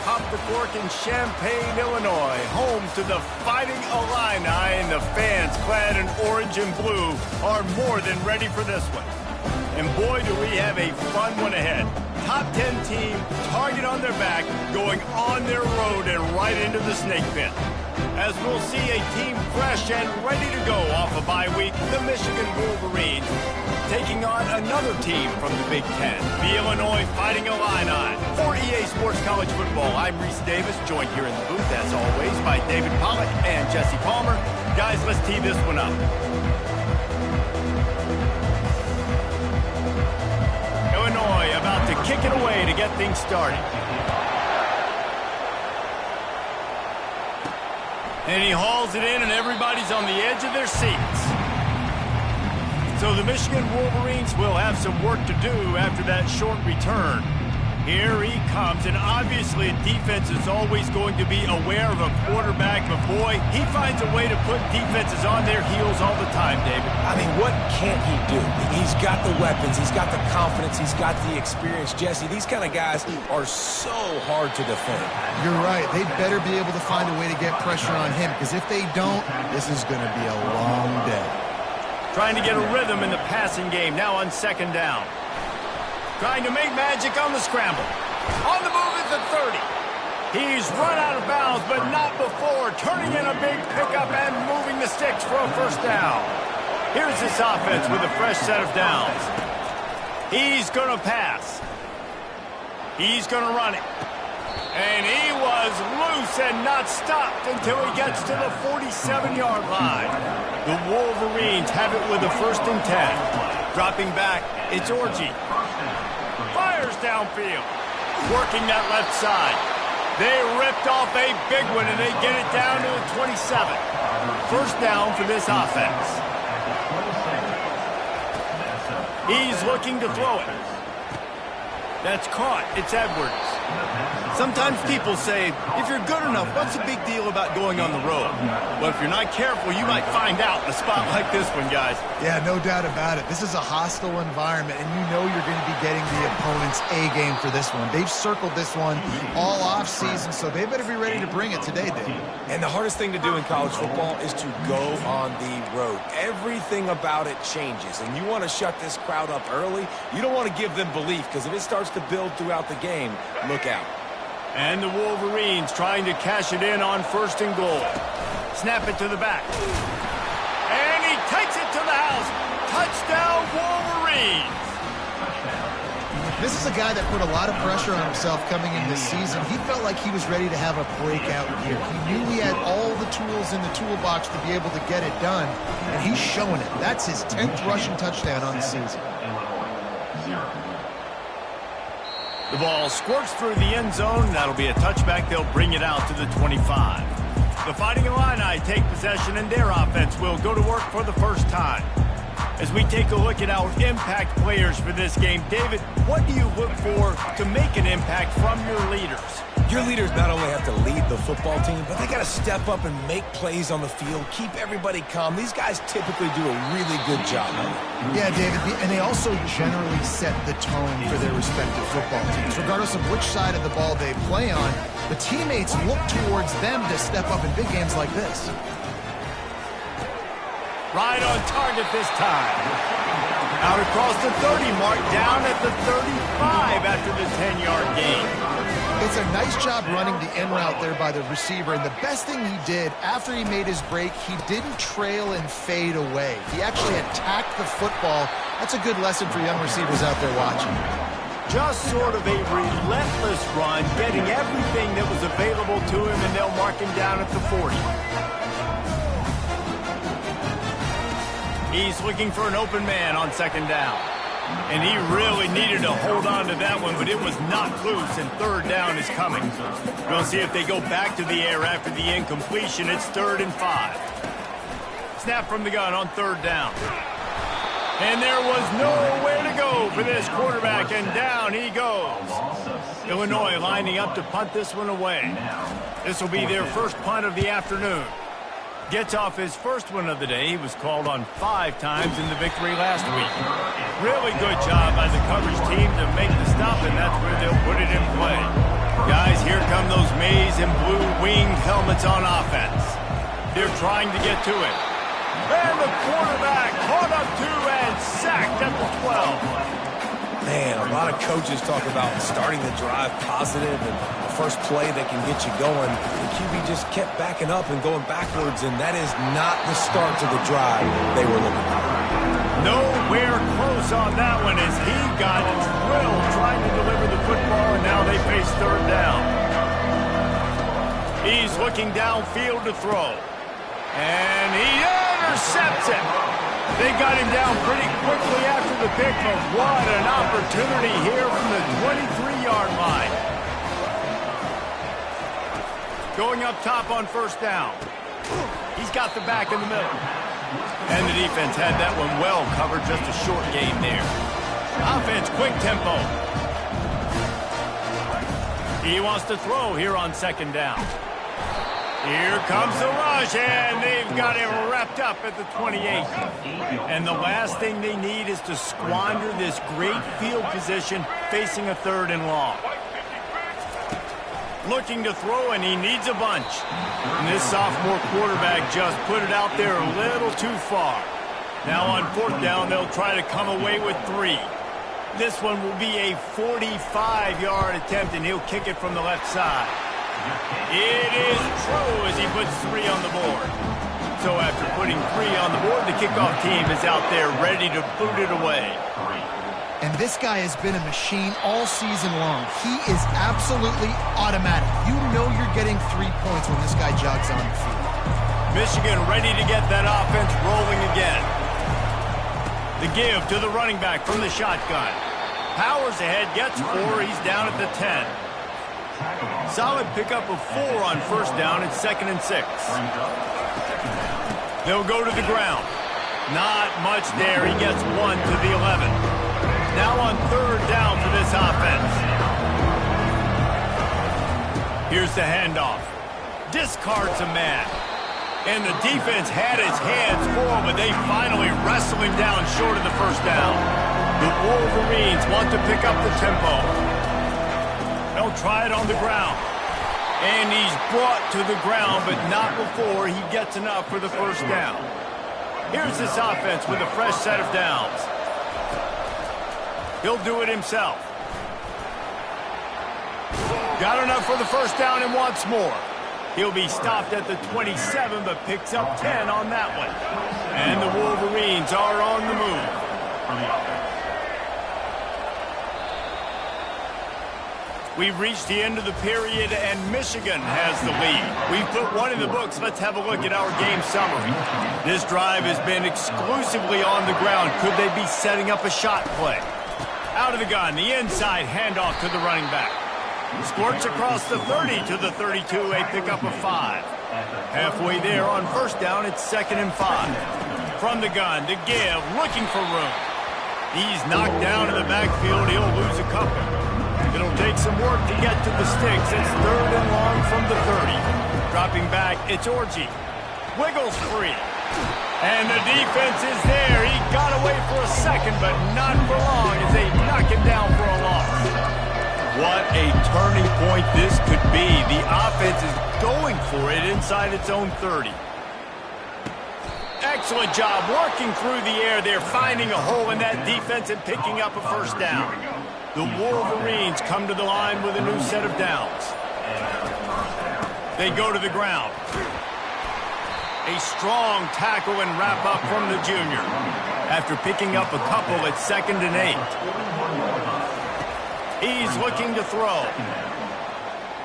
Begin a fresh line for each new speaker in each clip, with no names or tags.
Pop the Cork in Champaign, Illinois, home to the Fighting Illini, and the fans clad in orange and blue are more than ready for this one. And boy, do we have a fun one ahead. Top 10 team, target on their back, going on their road and right into the snake pit. As we'll see a team fresh and ready to go off a bye week, the Michigan Wolverines, taking on another team from the Big Ten, the Illinois Fighting Illini. For EA Sports College Football, I'm Reese Davis, joined here in the booth, as always, by David Pollack and Jesse Palmer. Guys, let's tee this one up. Illinois about to kick it away to get things started. And he hauls it in, and everybody's on the edge of their seats. So the Michigan Wolverines will have some work to do after that short return. Here he comes, and obviously defense is always going to be aware of a quarterback, but boy, he finds a way to put defenses on their heels all the time, David.
I mean, what can't he do? He's got the weapons, he's got the confidence, he's got the experience. Jesse, these kind of guys are so hard to defend.
You're right. They better be able to find a way to get pressure on him, because if they don't, this is going to be a long day.
Trying to get a rhythm in the passing game, now on second down. Trying to make magic on the scramble. On the move at the 30. He's run out of bounds, but not before turning in a big pickup and moving the sticks for a first down. Here's this offense with a fresh set of downs. He's going to pass. He's going to run it. And he was loose and not stopped until he gets to the 47-yard line. The Wolverines have it with a 1st and 10. Dropping back, it's Orji. Fires downfield. Working that left side. They ripped off a big one, and they get it down to the 27. First down for this offense. He's looking to throw it. That's caught. It's Edwards. Sometimes people say, if you're good enough, what's the big deal about going on the road? Well, if you're not careful, you might find out in a spot like this one, guys.
Yeah, no doubt about it. This is a hostile environment, and you know you're going to be getting the opponent's A-game for this one. They've circled this one all off-season, so they better be ready to bring it today, Dave.
And the hardest thing to do in college football is to go on the road. Everything about it changes, and you want to shut this crowd up early. You don't want to give them belief, because if it starts to build throughout the game, look out.
And the Wolverines trying to cash it in on 1st and goal. Snap it to the back. And he takes it to the house. Touchdown, Wolverines.
This is a guy that put a lot of pressure on himself coming into this season. He felt like he was ready to have a breakout year. He knew he had all the tools in the toolbox to be able to get it done, and he's showing it. That's his 10th rushing touchdown on the season.
The ball squirts through the end zone. That'll be a touchback. They'll bring it out to the 25. The Fighting Illini take possession, and their offense will go to work for the first time. As we take a look at our impact players for this game, David, what do you look for to make an impact from your leaders?
Your leaders not only have to lead the football team, but they got to step up and make plays on the field, keep everybody calm. These guys typically do a really good job of it.
Yeah, David, and they also generally set the tone for their respective football teams. Regardless of which side of the ball they play on, the teammates look towards them to step up in big games like this.
Right on target this time. Out across the 30 mark, down at the 35 after the 10-yard gain.
It's a nice job running the in route there by the receiver, and the best thing he did after he made his break, he didn't trail and fade away. He actually attacked the football. That's a good lesson for young receivers out there watching.
Just sort of a relentless run, getting everything that was available to him, and they'll mark him down at the 40. He's looking for an open man on 2nd down. And he really needed to hold on to that one, but it was knocked loose, and 3rd down is coming. We'll see if they go back to the air after the incompletion. It's 3rd and 5. Snap from the gun on 3rd down. And there was nowhere to go for this quarterback, and down he goes. Illinois lining up to punt this one away. This will be their first punt of the afternoon. Gets off his first one of the day. He was called on 5 times in the victory last week. Really good job by the coverage team to make the stop, and that's where they'll put it in play. Guys, here comes grays and blue winged helmets on offense. They're trying to get to it. And the quarterback caught up to and sacked at the 12.
Man, a lot of coaches talk about starting the drive positive and the first play that can get you going. The QB just kept backing up and going backwards, and that is not the start to the drive they were looking for.
Nowhere close on that one as he got drilled trying to deliver the football, and now they face third down. He's looking downfield to throw. And he intercepts it. They got him down pretty quickly after the pick, but what an opportunity here from the 23-yard line. Going up top on first down. He's got the back in the middle. And the defense had that one well covered, just a short game there. Offense, quick tempo. He wants to throw here on second down. Here comes the rush, and they've got him wrapped up at the 28. And the last thing they need is to squander this great field position facing a third and long. Looking to throw, and he needs a bunch. And this sophomore quarterback just put it out there a little too far. Now on fourth down, they'll try to come away with 3. This one will be a 45-yard attempt, and he'll kick it from the left side. It is true as he puts 3 on the board. So after putting 3 on the board, the kickoff team is out there ready to boot it away.
And this guy has been a machine all season long. He is absolutely automatic. You know you're getting 3 points when this guy jogs on the field.
Michigan ready to get that offense rolling again. The give to the running back from the shotgun. Powers ahead, gets 4. He's down at the 10. Solid pickup of 4 on first down. It's 2nd and 6. They'll go to the ground. Not much there. He gets 1 to the 11. Now on third down for this offense. Here's the handoff. Discards a man. And the defense had his hands full, but they finally wrestle him down short of the first down. The Wolverines want to pick up the tempo. They'll try it on the ground. And he's brought to the ground, but not before he gets enough for the first down. Here's this offense with a fresh set of downs. He'll do it himself. Got enough for the first down and wants more. He'll be stopped at the 27, but picks up 10 on that one. And the Wolverines are on the move. We've reached the end of the period, and Michigan has the lead. We've put 1 in the books. Let's have a look at our game summary. This drive has been exclusively on the ground. Could they be setting up a shot play? Out of the gun, the inside handoff to the running back. Squirts across the 30 to the 32, a pickup of 5. Halfway there on first down, it's 2nd and 5. From the gun, the give, looking for room. He's knocked down in the backfield. He'll lose a couple. It'll take some work to get to the sticks. It's 3rd and long from the 30. Dropping back, it's Orji. Wiggles free. And the defense is there. He got away for a second, but not for long as they knock him down for a loss. What a turning point this could be. The offense is going for it inside its own 30. Excellent job working through the air. They're finding a hole in that defense and picking up a first down. The Wolverines come to the line with a new set of downs. They go to the ground. A strong tackle and wrap up from the junior. After picking up a couple at 2nd and 8. He's looking to throw.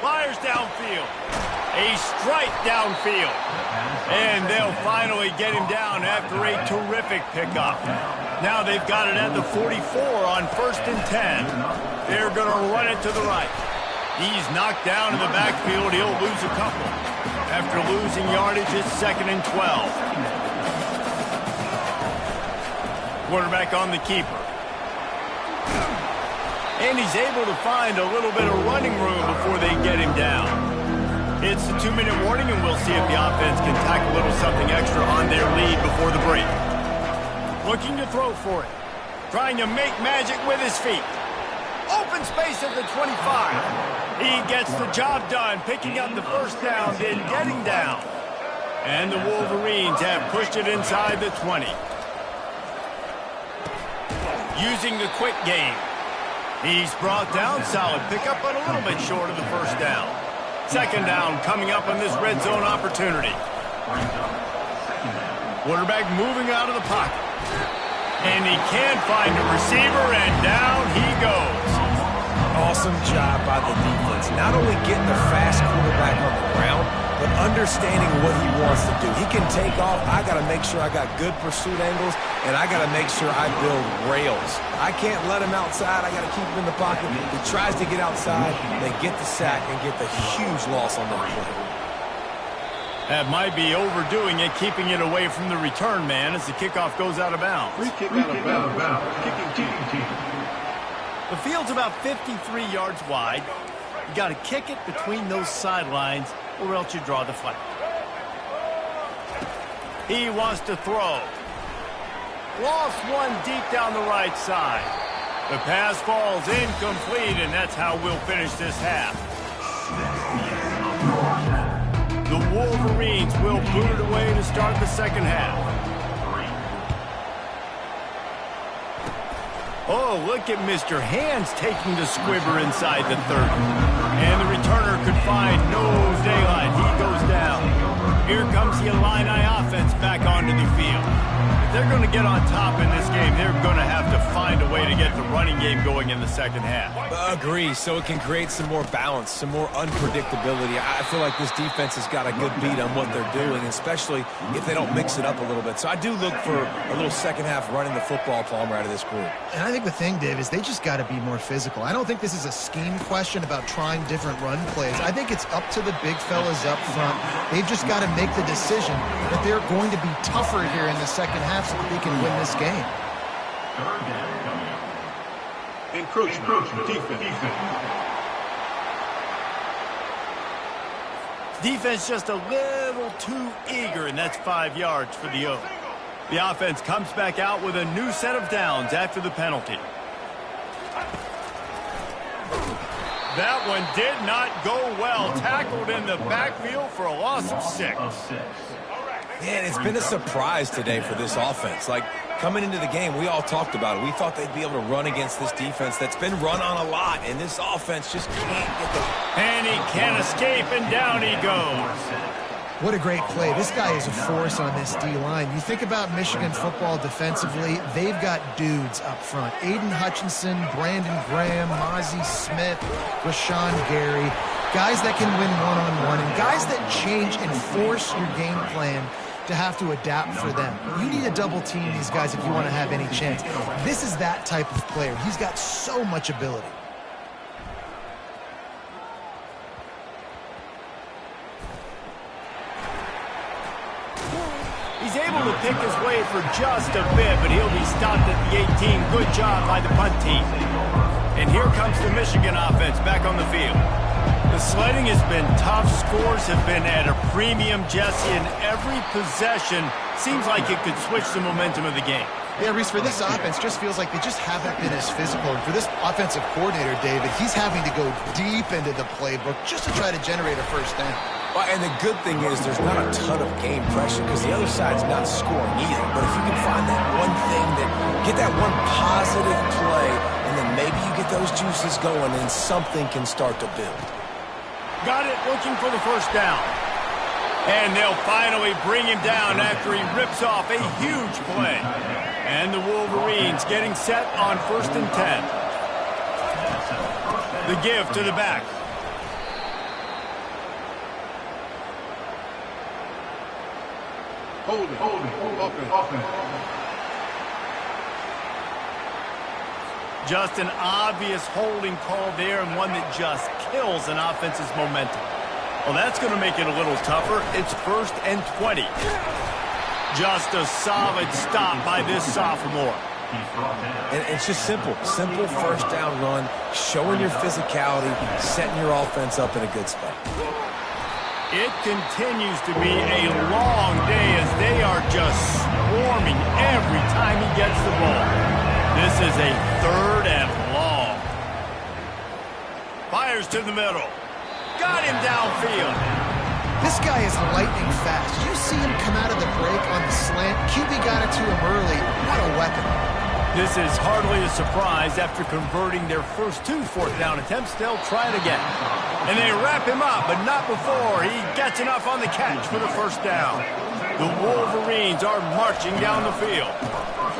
Fires downfield. A strike downfield. And they'll finally get him down after a terrific pickup. Now they've got it at the 44 on 1st and 10. They're going to run it to the right. He's knocked down in the backfield. He'll lose a couple. After losing yardage, it's 2nd and 12. Quarterback on the keeper. And he's able to find a little bit of running room before they get him down. It's the 2-minute warning, and we'll see if the offense can tack a little something extra on their lead before the break. Looking to throw for it. Trying to make magic with his feet. Open space at the 25. He gets the job done, picking up the first down, then getting down. And the Wolverines have pushed it inside the 20. Using the quick game. He's brought down, solid pickup, but a little bit short of the first down. Second down coming up on this red zone opportunity. Quarterback moving out of the pocket. And he can't find a receiver, and down he goes.
Awesome job by the defense. Not only getting the fast quarterback on the ground, but understanding what he wants to do. He can take off. I got to make sure I got good pursuit angles, and I got to make sure I build rails. I can't let him outside. I got to keep him in the pocket. He tries to get outside. They get the sack and get the huge loss on that play.
That might be overdoing it, keeping it away from the return man as the kickoff goes out of bounds.
Free kick out of bounds. Kicking team.
The field's about 53 yards wide. You got to kick it between those sidelines, or else you draw the flag. He wants to throw. Lost one deep down the right side. The pass falls incomplete, and that's how we'll finish this half. The Wolverines will boot it away to start the second half. Oh, look at Mr. Hands taking the squibber inside the 30. And the returner could find no daylight. He goes down. Here comes the Illini offense back onto the field. If they're going to get on top in this game, they're going to have to find a way to get the running game going in the second half.
Agree, so it can create some more balance, some more unpredictability. I feel like this defense has got a good beat on what they're doing, especially if they don't mix it up a little bit. So I do look for a little second half running the football Palmer out of this group.
And I think the thing, Dave, is they just got to be more physical. I don't think this is a scheme question about trying different run plays. I think it's up to the big fellas up front. They've just got to make the decision that they're going to be tougher here in the second half so that they can win this game.
Encroachment.
Defense just a little too eager, and that's 5 yards for the O. The offense comes back out with a new set of downs after the penalty. That one did not go well. Tackled in the backfield for a loss of 6.
Man, it's been a surprise today for this offense. Like, coming into the game, we all talked about it. We thought they'd be able to run against this defense that's been run on a lot, and this offense just can't get the...
And he can't escape, and down he goes.
What a great play. This guy is a force on this D-line. You think about Michigan football defensively, they've got dudes up front. Aiden Hutchinson, Brandon Graham, Mozzie Smith, Rashawn Gary. Guys that can win one-on-one, and guys that change and force your game plan to have to adapt for them. You need to double team these guys if you want to have any chance. This is that type of player. He's got so much ability.
He's able to pick his way for just a bit, but he'll be stopped at the 18. Good job by the punt team. And here comes the Michigan offense back on the field. The sledding has been tough. Scores have been at a premium, Jesse, and every possession seems like it could switch the momentum of the game.
Yeah, Reese, for this offense, just feels like they just haven't been as physical. And for this offensive coordinator, David, he's having to go deep into the playbook just to try to generate a first down.
Well, and the good thing is there's not a ton of game pressure because the other side's not scoring either. But if you can find that one thing, get that one positive play, and then maybe you get those juices going and something can start to build.
Got it, looking for the first down. And they'll finally bring him down after he rips off a huge play. And the Wolverines getting set on 1st and 10. The give to the back.
Hold it. Offense.
Just an obvious holding call there, and one that just kills an offense's momentum. Well, that's going to make it a little tougher. It's 1st and 20. Just a solid stop by this sophomore.
And it's just simple first down run, showing your physicality, setting your offense up in a good spot.
It continues to be a long day as they are just swarming every time he gets the ball. This is a 3rd and long. Fire Fires to the middle. Got him downfield.
This guy is lightning fast. Did you see him come out of the break on the slant? QB got it to him early. What a weapon.
This is hardly a surprise. After converting their first 2 fourth-down attempts, they'll try it again. And they wrap him up, but not before he gets enough on the catch for the first down. The Wolverines are marching down the field.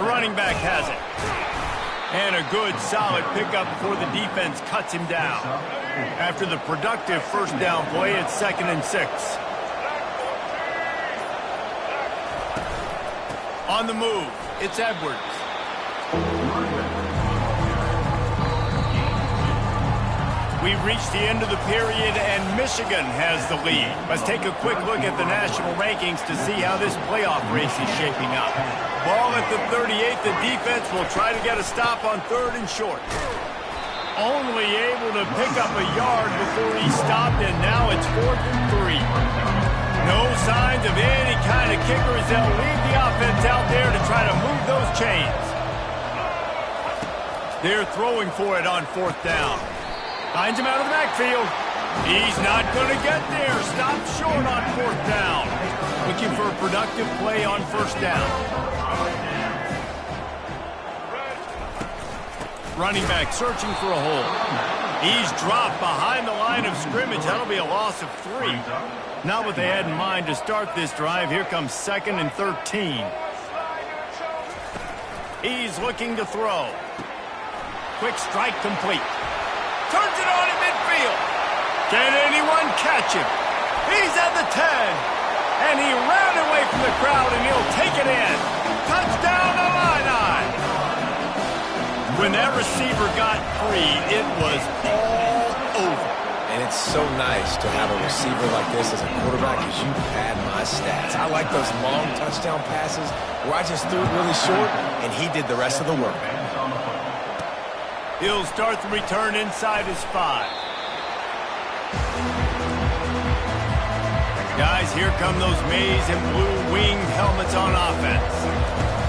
The running back has it. And a good, solid pickup before the defense cuts him down. After the productive first down play, it's 2nd and 6. On the move, it's Edwards. We've reached the end of the period, and Michigan has the lead. Let's take a quick look at the national rankings to see how this playoff race is shaping up. Ball at the 38. The defense will try to get a stop on 3rd and short. Only able to pick up a yard before he stopped, and now it's 4th and 3. No signs of any kind of kickers. They'll leave the offense out there to try to move those chains. They're throwing for it on 4th down. Finds him out of the backfield. He's not going to get there. Stopped short on 4th down. Looking for a productive play on 1st down. Running back searching for a hole. He's dropped behind the line of scrimmage. That'll be a loss of 3. Not what they had in mind to start this drive. Here comes 2nd and 13. He's looking to throw. Quick strike complete. Turns it on in midfield. Can anyone catch him? He's at the 10. And he ran away from the crowd, and he'll take it in. Touchdown, Illini. When that receiver got free, it was all over.
And it's so nice to have a receiver like this as a quarterback because you pad my stats. I like those long touchdown passes where I just threw it really short, and he did the rest of the work.
He'll start the return inside his 5. Guys, here come those maize and blue winged helmets on offense.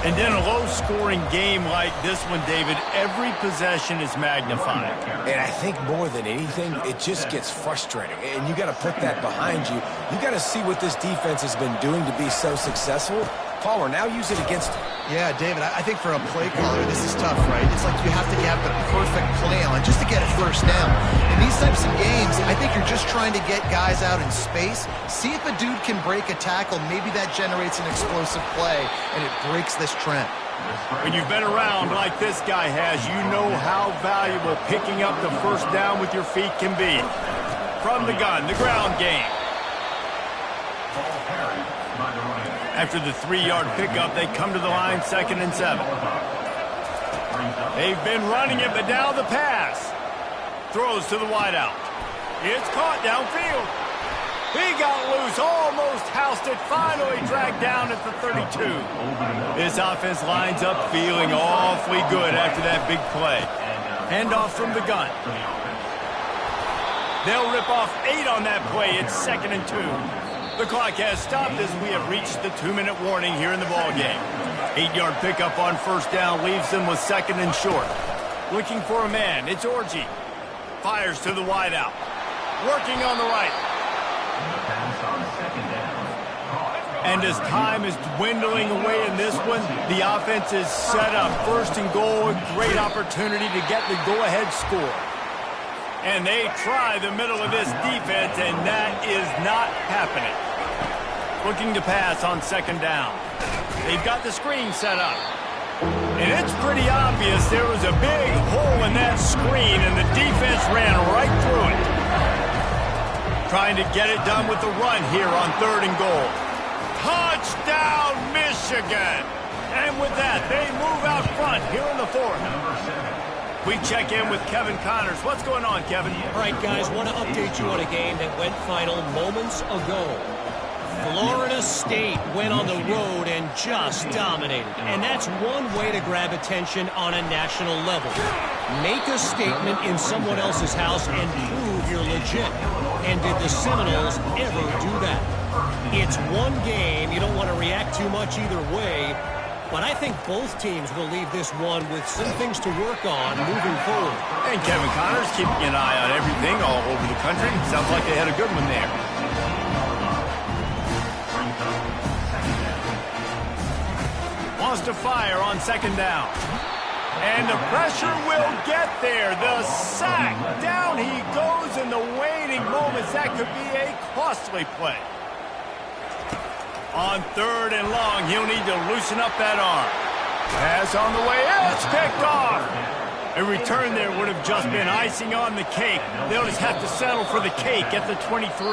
And in a low-scoring game like this one, David, every possession is magnified.
And I think more than anything, it just gets frustrating. And you got to put that behind you. You got to see what this defense has been doing to be so successful. Caller, now use it against them.
Yeah, David, I think for a play caller, this is tough, right? It's like you have to have the perfect play on just to get a first down. In these types of games, I think you're just trying to get guys out in space, see if a dude can break a tackle. Maybe that generates an explosive play, and it breaks this trend.
When you've been around like this guy has, you know how valuable picking up the first down with your feet can be. From the gun, the ground game. After the 3-yard pickup, they come to the line 2nd and 7. They've been running it, but now the pass. Throws to the wideout. It's caught downfield. He got loose, almost housed it, finally dragged down at the 32. This offense lines up feeling awfully good after that big play. Handoff from the gun. They'll rip off 8 on that play. It's 2nd and 2. The clock has stopped as we have reached the 2-minute warning here in the ballgame. 8-yard pickup on 1st down leaves them with 2nd and short. Looking for a man, it's Orji. Fires to the wideout. Working on the right. And as time is dwindling away in this one, the offense is set up. 1st and goal, a great opportunity to get the go-ahead score. And they try the middle of this defense, and that is not happening. Looking to pass on 2nd down. They've got the screen set up. And it's pretty obvious there was a big hole in that screen, and the defense ran right through it. Trying to get it done with the run here on 3rd and goal. Touchdown, Michigan! And with that, they move out front here in the 4th. We check in with Kevin Connors. What's going on, Kevin?
All right, guys, want to update you on a game that went final moments ago. Florida State went on the road and just dominated. And that's one way to grab attention on a national level. Make a statement in someone else's house and prove you're legit. And did the Seminoles ever do that? It's one game. You don't want to react too much either way. But I think both teams will leave this one with some things to work on moving forward.
And Kevin Connors keeping an eye on everything all over the country. Sounds like they had a good one there. Wants to fire on second down. And the pressure will get there. The sack. Down he goes in the waning moments. That could be a costly play. On third and long, he'll need to loosen up that arm. Pass on the way. It's picked off. A return there would have just been icing on the cake. They'll just have to settle for the cake at the 23.